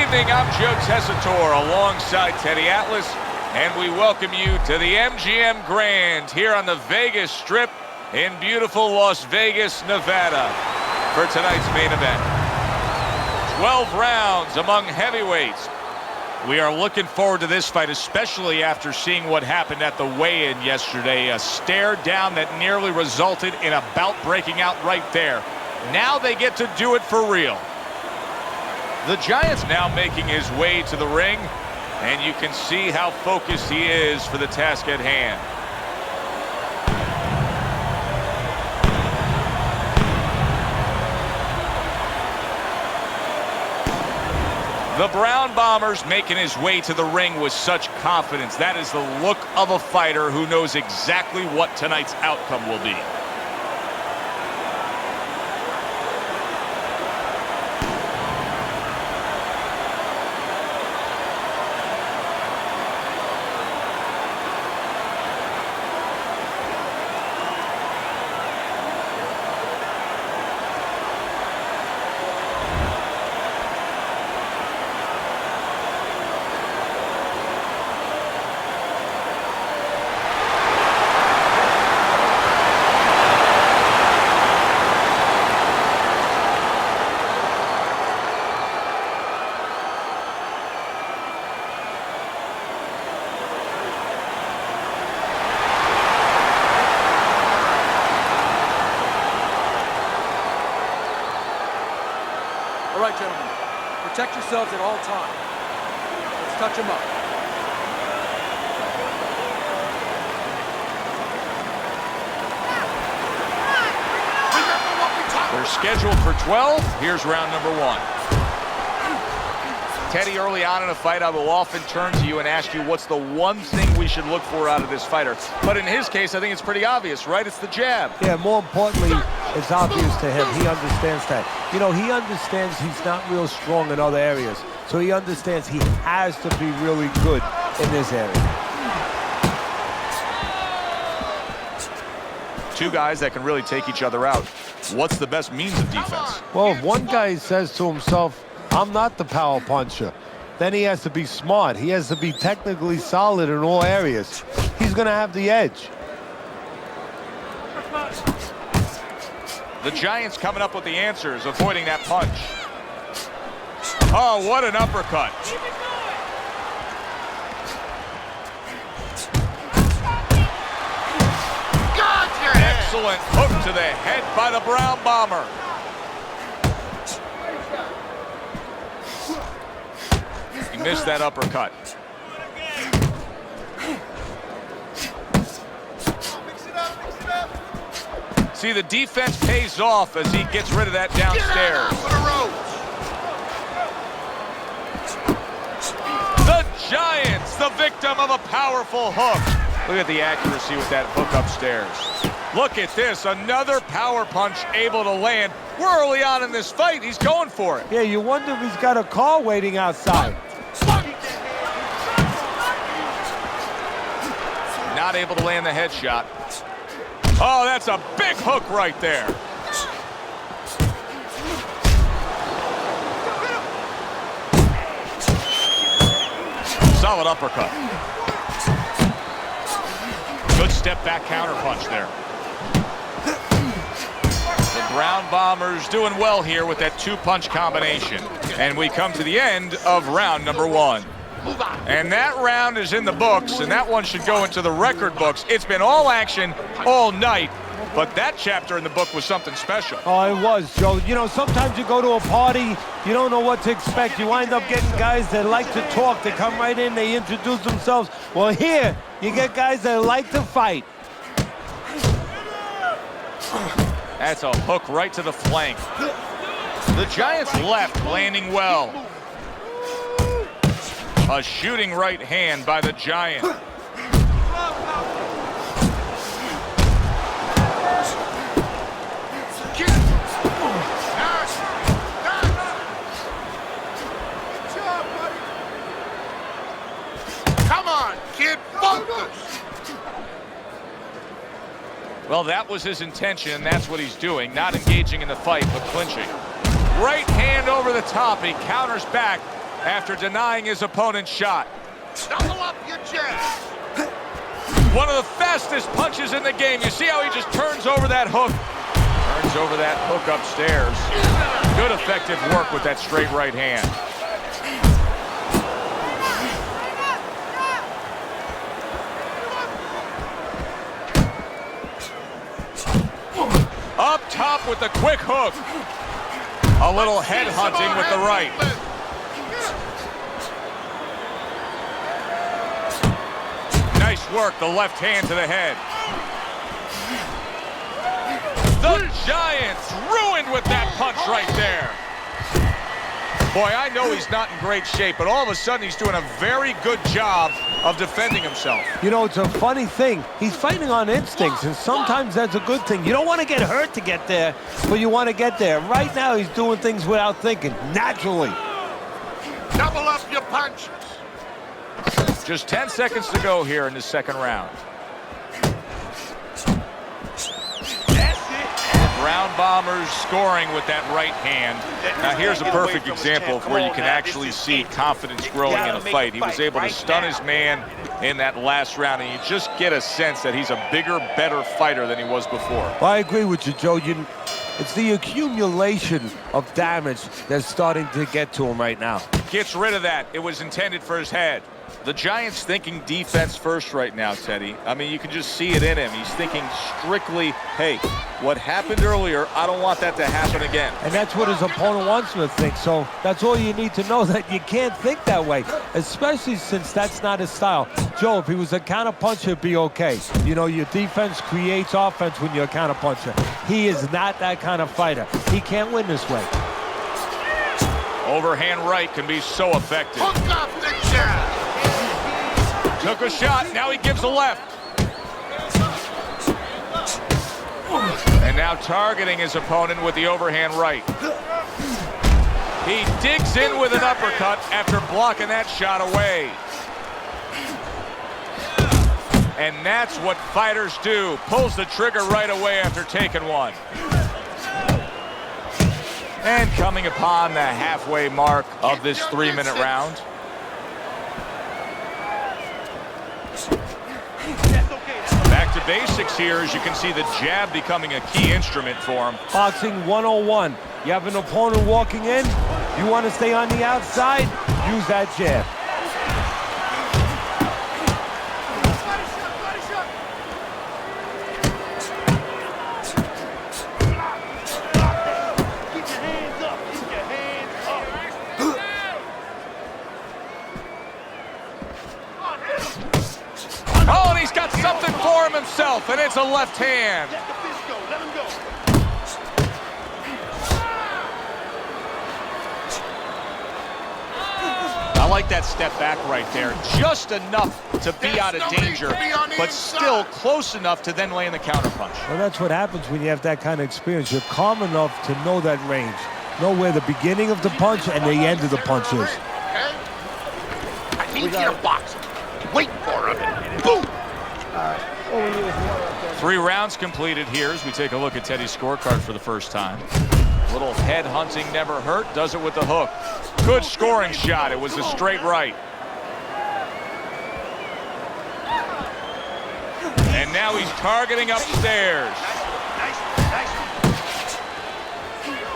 evening, I'm Joe Tessitore alongside Teddy Atlas, and we welcome you to the MGM Grand here on the Vegas Strip in beautiful Las Vegas, Nevada for tonight's main event. 12 rounds among heavyweights. We are looking forward to this fight, especially after seeing what happened at the weigh-in yesterday. A stare down that nearly resulted in a bout breaking out right there. Now they get to do it for real. The Giant's now making his way to the ring, and you can see how focused he is for the task at hand. The Brown Bomber's making his way to the ring with such confidence. That is the look of a fighter who knows exactly what tonight's outcome will be. All right, gentlemen, protect yourselves at all times. Let's touch them up. They're scheduled for 12. Here's round number 1. Teddy, early on in a fight, I will often turn to you and ask you what's the one thing we should look for out of this fighter. But in his case, I think it's pretty obvious, right? It's the jab. Yeah, more importantly, it's obvious to him. He understands that. You know, he understands he's not real strong in other areas. So he understands he has to be really good in this area. Two guys that can really take each other out. What's the best means of defense? Well, if one guy says to himself, I'm not the power puncher, then he has to be smart. He has to be technically solid in all areas. He's going to have the edge. The Giant's coming up with the answers, avoiding that punch. Oh, what an uppercut. Excellent hook to the head by the Brown Bomber. He missed that uppercut. See, the defense pays off as he gets rid of that downstairs. The Giant's the victim of a powerful hook. Look at the accuracy with that hook upstairs. Look at this, another power punch able to land. We're early on in this fight. He's going for it. Yeah, you wonder if he's got a car waiting outside. Not able to land the headshot. Oh, that's a big hook right there. Solid uppercut. Good step back counter punch there. The Brown Bombers doing well here with that two-punch combination. And we come to the end of round number 1. And that round is in the books, and that one should go into the record books. It's been all action all night, but that chapter in the book was something special. Oh, it was, Joe. You know, sometimes you go to a party, you don't know what to expect. You wind up getting guys that like to talk. They come right in, they introduce themselves. Well, here, you get guys that like to fight. That's a hook right to the flank. The Giant's left landing well. A shooting right hand by the Giant. Come on, kid, focus! Well, that was his intention, and that's what he's doing. Not engaging in the fight, but clinching. Right hand over the top. He counters back after denying his opponent's shot. Double up your jab. One of the fastest punches in the game. You see how he just turns over that hook? Turns over that hook upstairs. Good effective work with that straight right hand. Up top with the quick hook. A little head hunting with the right. Nice work, the left hand to the head. The Giants ruined with that punch right there. Boy, I know he's not in great shape, but all of a sudden he's doing a very good job of defending himself. You know, it's a funny thing. He's fighting on instincts, and sometimes that's a good thing. You don't want to get hurt to get there, but you want to get there. Right now, he's doing things without thinking, naturally. Double up your punches. Just 10 seconds to go here in the second round. Brown Bombers scoring with that right hand. Now here's a perfect example of where you can actually see confidence growing in a fight. He was able to stun his man in that last round, and you just get a sense that he's a bigger, better fighter than he was before. Well, I agree with you, Joe. It's the accumulation of damage that's starting to get to him right now. Gets rid of that. It was intended for his head. The Giants thinking defense first right now, Teddy. I mean, you can just see it in him. He's thinking strictly, hey, what happened earlier, I don't want that to happen again. And that's what his opponent wants him to think. So that's all you need to know, that you can't think that way, especially since that's not his style. Joe, if he was a counterpuncher, it'd be okay. You know, your defense creates offense when you're a counterpuncher. He is not that kind of fighter. He can't win this way. Overhand right can be so effective. Hook up the jab. Took a shot, now he gives a left. And now targeting his opponent with the overhand right. He digs in with an uppercut after blocking that shot away. And that's what fighters do. Pulls the trigger right away after taking one. And coming upon the halfway mark of this 3-minute round. Back to basics here, as you can see the jab becoming a key instrument for him. Boxing 101. You have an opponent walking in, you want to stay on the outside, use that jab. Oh, and he's got something for him himself, and it's a left hand. I like that step back right there. Just enough to be out of danger, but still close enough to then land the counterpunch. Well, that's what happens when you have that kind of experience. You're calm enough to know that range. Know where the beginning of the punch and the end of the punch is. I need you to box him. Wait for him. Boom. 3 rounds completed here as we take a look at Teddy's scorecard for the first time. Little head hunting never hurt. Does it with the hook. Good scoring shot. It was a straight right. And now he's targeting upstairs.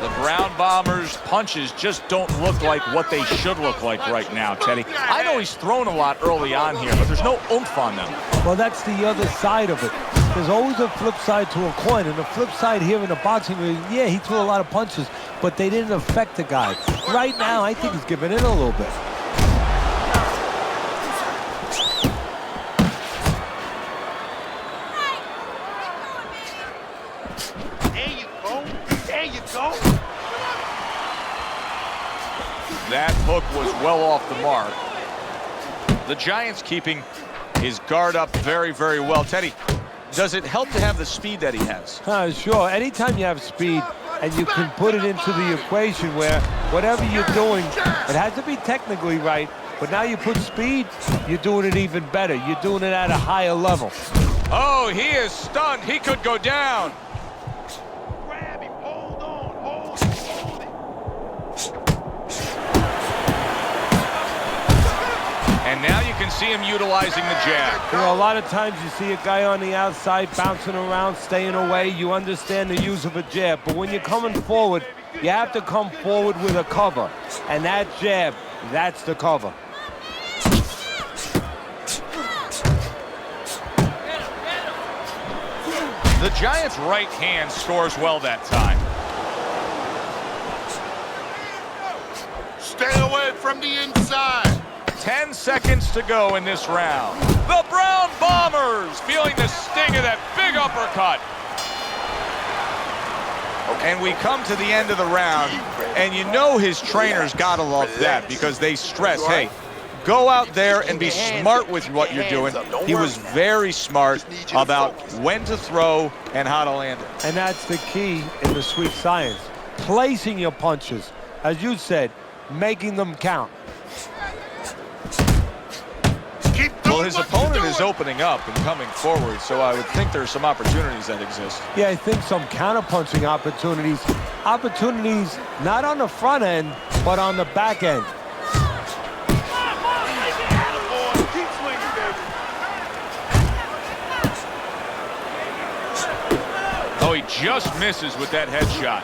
The Brown Bombers' punches just don't look like what they should look like right now, Teddy. I know he's thrown a lot early on here, but there's no oomph on them. Well, that's the other side of it. There's always a flip side to a coin, and the flip side here in the boxing ring, yeah, he threw a lot of punches, but they didn't affect the guy. Right now, I think he's giving in a little bit. There you go. There you go. That hook was well off the mark. The Giants keeping his guard up very, very well. Teddy, does it help to have the speed that he has? Sure. Anytime you have speed and you can put it into the equation where whatever you're doing, it has to be technically right, but now you put speed, you're doing it even better. You're doing it at a higher level. Oh, he is stunned. He could go down. Grab him. Hold on. Hold it. see him utilizing the jab. You know, a lot of times you see a guy on the outside bouncing around, staying away. You understand the use of a jab. But when you're coming forward, you have to come forward with a cover. And that jab, that's the cover. The Giants' right hand scores well that time. Stay away from the inside. 10 seconds to go in this round. The Brown Bombers feeling the sting of that big uppercut. And we come to the end of the round, and you know his trainers gotta love that because they stress, hey, go out there and be smart with what you're doing. He was very smart about when to throw and how to land it. And that's the key in the sweet science. Placing your punches, as you said, making them count. Well, his opponent is opening up and coming forward, so I would think there's some opportunities that exist. Yeah, I think some counter-punching opportunities. Opportunities not on the front end, but on the back end. Oh, he just misses with that headshot.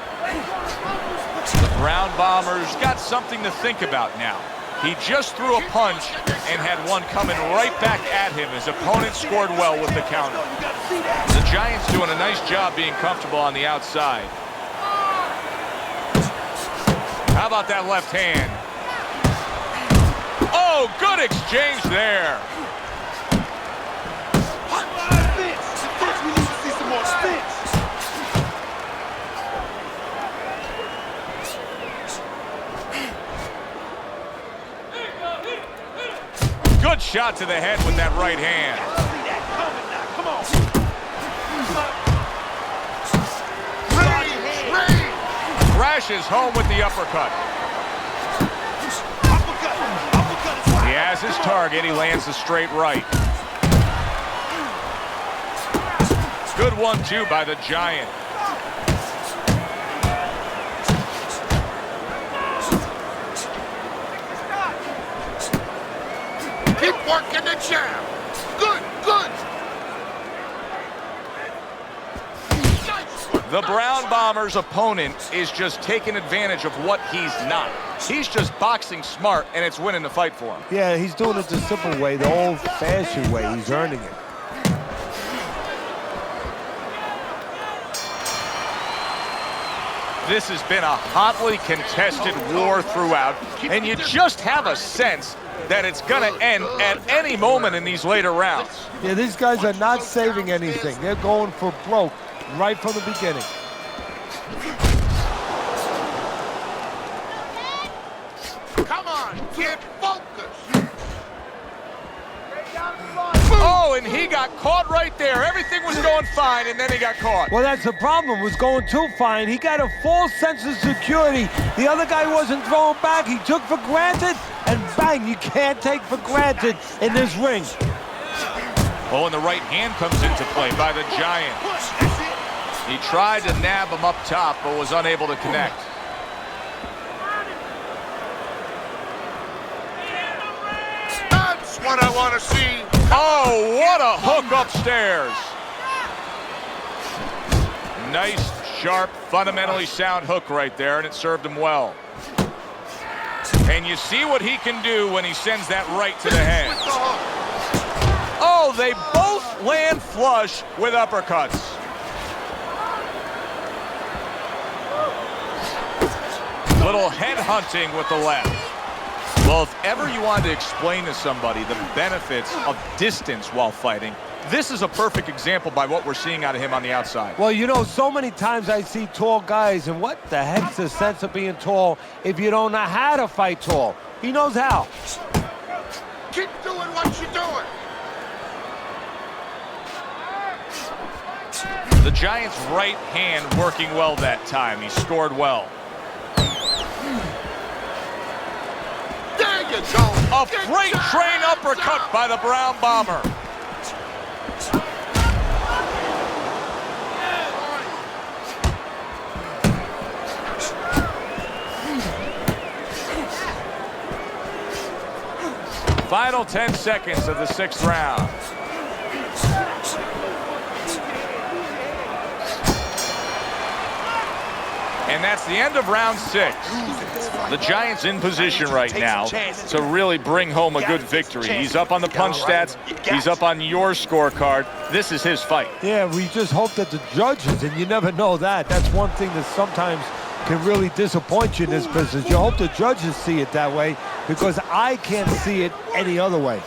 The Brown Bombers got something to think about now. He just threw a punch and had one coming right back at him. His opponent scored well with the counter. The Giants doing a nice job being comfortable on the outside. How about that left hand? Oh, good exchange there. Good shot to the head with that right hand. Crashes home with the uppercut. He has his target. He lands the straight right. Good 1-2 by the Giant. Keep working the jab. Good, good. The Brown Bombers' opponent is just taking advantage of what he's not. He's just boxing smart, and it's winning the fight for him. Yeah, he's doing it the simple way, the old-fashioned way. He's earning it. This has been a hotly contested war throughout, and you just have a sense that it's going to end at any moment in these later rounds. Yeah, these guys are not saving anything. They're going for broke right from the beginning. Come on, get focused. Oh, and he got caught right there. Everything was going fine, and then he got caught. Well, that's the problem. Was going too fine. He got a false sense of security. The other guy wasn't throwing back. He took for granted, and bang, you can't take for granted in this ring. Oh, and the right hand comes into play by the Giant. He tried to nab him up top, but was unable to connect. That's what I want to see. Oh, what a hook upstairs. Nice, sharp, fundamentally sound hook right there, and it served him well. And you see what he can do when he sends that right to the head. Oh, they both land flush with uppercuts. Little head hunting with the left. Well, if ever you wanted to explain to somebody the benefits of distance while fighting, this is a perfect example by what we're seeing out of him on the outside. Well, you know, so many times I see tall guys, and what the heck's the sense of being tall if you don't know how to fight tall? He knows how. Keep doing what you're doing. The Giants' right hand working well that time. He scored well. There you go. A freight train uppercut by the Brown Bomber. Final 10 seconds of the 6th round. And that's the end of round 6. The Giants in position right now to really bring home a good victory. He's up on the punch stats. He's up on your scorecard. This is his fight. Yeah, we just hope that the judges, and you never know that. That's one thing that sometimes can really disappoint you in this business. You hope the judges see it that way, because I can't see it any other way.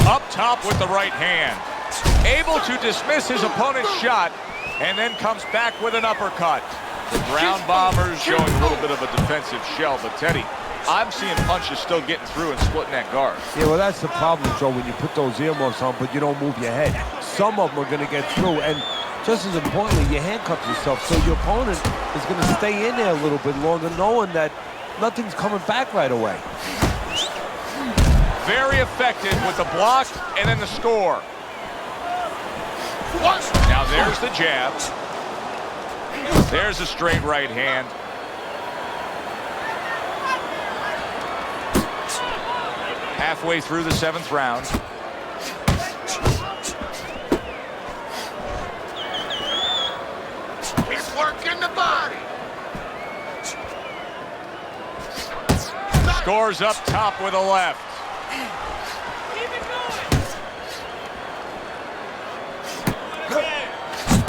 Up top with the right hand. Able to dismiss his opponent's shot, and then comes back with an uppercut. The Brown Bombers showing a little bit of a defensive shell, but Teddy, I'm seeing punches still getting through and splitting that guard. Yeah, well, that's the problem, Joe, when you put those earmuffs on, but you don't move your head. Some of them are going to get through, and just as importantly, you handcuff yourself, so your opponent is going to stay in there a little bit longer, knowing that nothing's coming back right away. Very effective with the block and then the score. Now there's the jab. There's a straight right hand. Halfway through the 7th round. He's working the body. Scores up top with a left.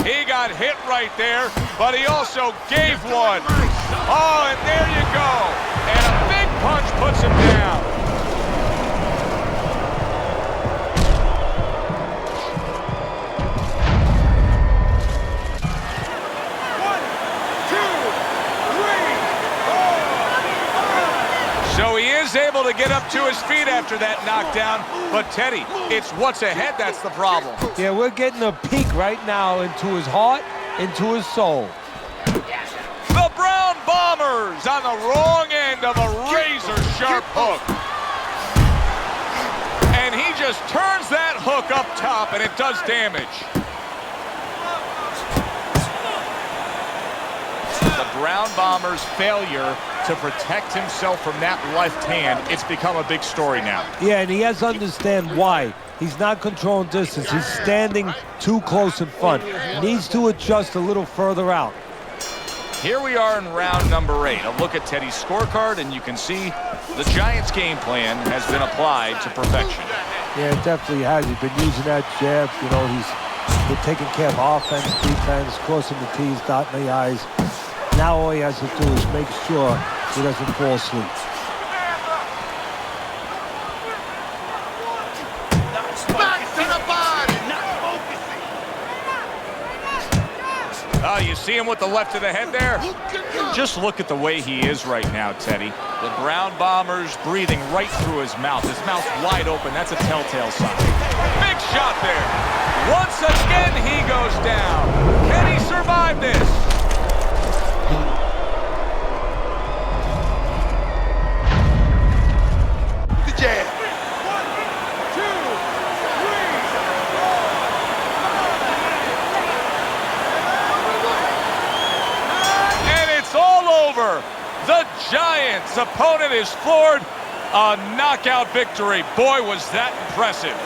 He got hit right there, but he also gave one. Oh, and there you go. And a big punch puts him down. So he is able to get up to his feet after that knockdown, but Teddy, it's what's ahead that's the problem. Yeah, we're getting a peek right now into his heart, into his soul. The Brown Bombers on the wrong end of a razor-sharp hook. And he just turns that hook up top, and it does damage. The Brown Bombers' failure to protect himself from that left hand, it's become a big story now. Yeah, and he has to understand why. He's not controlling distance. He's standing too close in front. Needs to adjust a little further out. Here we are in round number 8. A look at Teddy's scorecard, and you can see the Giants' game plan has been applied to perfection. Yeah, it definitely has. He's been using that jab. You know, he's been taking care of offense, defense, crossing the T's, dotting the I's. Now all he has to do is make sure he doesn't fall asleep. Oh, you see him with the left of the head there? Just look at the way he is right now, Teddy. The Brown Bombers breathing right through his mouth. His mouth's wide open. That's a telltale sign. Big shot there. Once again, he goes down. Can he survive this? The jab. The Giants' opponent is floored. A knockout victory. Boy, was that impressive.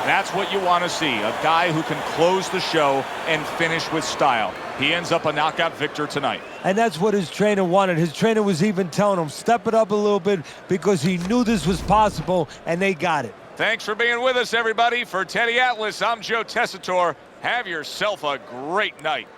That's what you want to see, a guy who can close the show and finish with style. He ends up a knockout victor tonight. And that's what his trainer wanted. His trainer was even telling him, step it up a little bit, because he knew this was possible, and they got it. Thanks for being with us, everybody. For Teddy Atlas, I'm Joe Tessitore. Have yourself a great night.